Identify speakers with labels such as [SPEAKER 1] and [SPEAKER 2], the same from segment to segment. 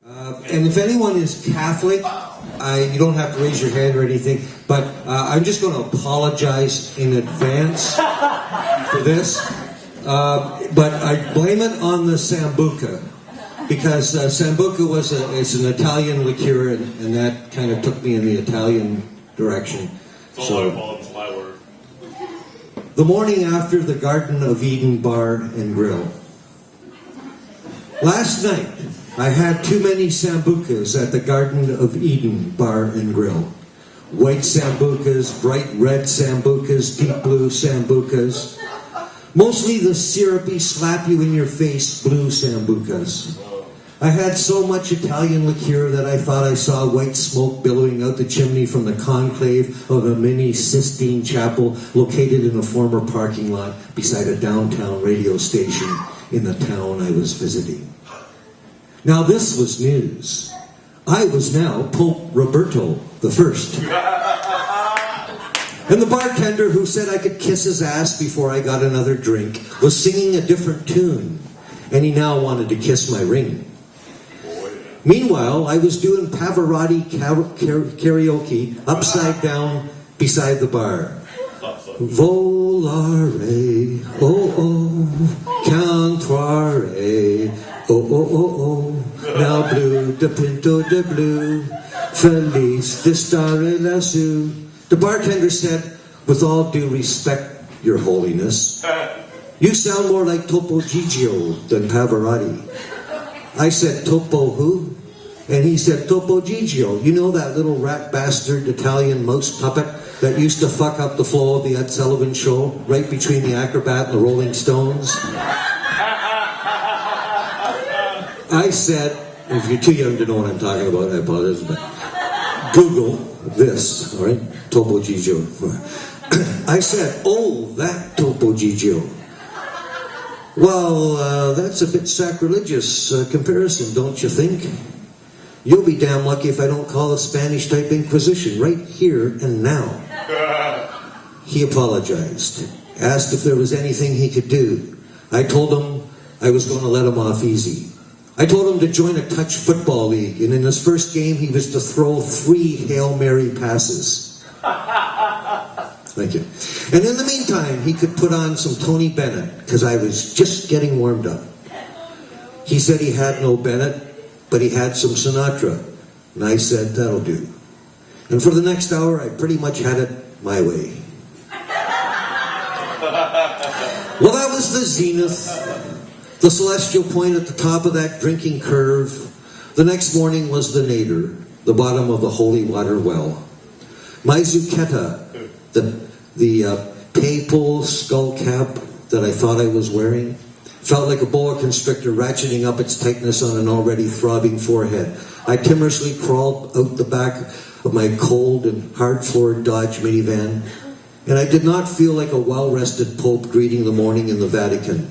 [SPEAKER 1] And if anyone is Catholic, you don't have to raise your hand or anything, but I'm just going to apologize in advance for this. But I blame it on the Sambuca, because Sambuca is an Italian liqueur, and that kind of took me in the Italian direction. So,
[SPEAKER 2] my word.
[SPEAKER 1] The morning after the Garden of Eden Bar and Grill. Last night, I had too many Sambucas at the Garden of Eden Bar and Grill. White Sambucas, bright red Sambucas, deep blue Sambucas. Mostly the syrupy, slap you in your face blue Sambucas. I had so much Italian liqueur that I thought I saw white smoke billowing out the chimney from the conclave of a mini Sistine Chapel located in a former parking lot beside a downtown radio station in the town I was visiting. Now this was news. I was now Pope Roberto I. And the bartender who said I could kiss his ass before I got another drink was singing a different tune, and he now wanted to kiss my ring. Meanwhile, I was doing Pavarotti karaoke upside down beside the bar. Volare, oh oh, cantare, oh oh oh oh. Now blue, de pinto de blue, feliz de stare lassù. The bartender said, with all due respect, Your Holiness, you sound more like Topo Gigio than Pavarotti. I said, Topo who? And he said, Topo Gigio. You know that little rat bastard Italian mouse puppet that used to fuck up the flow of the Ed Sullivan Show right between the Acrobat and the Rolling Stones? I said, if you're too young to know what I'm talking about, I apologize, but Google this, all right? Topo Gigio. I said, oh, that Topo Gigio. Well, that's a bit sacrilegious comparison, don't you think? You'll be damn lucky if I don't call the Spanish-type Inquisition right here and now. He apologized, asked if there was anything he could do. I told him I was going to let him off easy. I told him to join a touch football league, and in his first game he was to throw 3 Hail Mary passes. Thank you. And in the meantime, he could put on some Tony Bennett, because I was just getting warmed up. He said he had no Bennett, but he had some Sinatra. And I said, that'll do. And for the next hour, I pretty much had it my way. Well, that was the zenith, the celestial point at the top of that drinking curve. The next morning was the nadir, the bottom of the holy water well. My zucchetta, the papal skull cap that I thought I was wearing, felt like a boa constrictor ratcheting up its tightness on an already throbbing forehead. I timorously crawled out the back of my cold and hard-floored Dodge minivan, and I did not feel like a well-rested pope greeting the morning in the Vatican.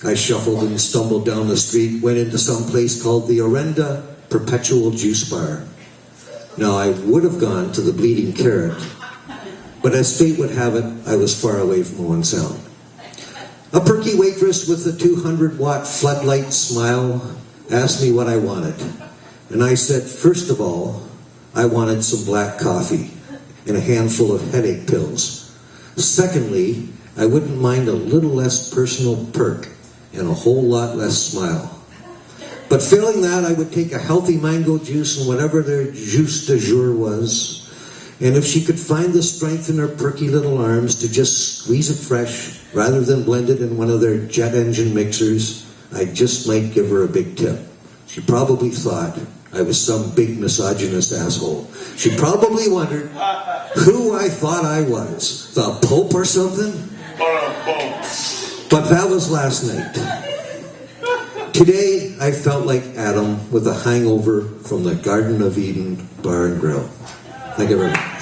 [SPEAKER 1] I shuffled and stumbled down the street, went into some place called the Orenda Perpetual Juice Bar. Now, I would have gone to the Bleeding Carrot, but as fate would have it, I was far away from Owen Sound. A perky waitress with a 200-watt floodlight smile asked me what I wanted. And I said, first of all, I wanted some black coffee and a handful of headache pills. Secondly, I wouldn't mind a little less personal perk and a whole lot less smile. But failing that, I would take a healthy mango juice and whatever their juice du jour was. And if she could find the strength in her perky little arms to just squeeze it fresh, rather than blend it in one of their jet engine mixers, I just might give her a big tip. She probably thought I was some big misogynist asshole. She probably wondered who I thought I was, the Pope or something? But that was last night. Today, I felt like Adam with a hangover from the Garden of Eden Bar and Grill. Thank you very much.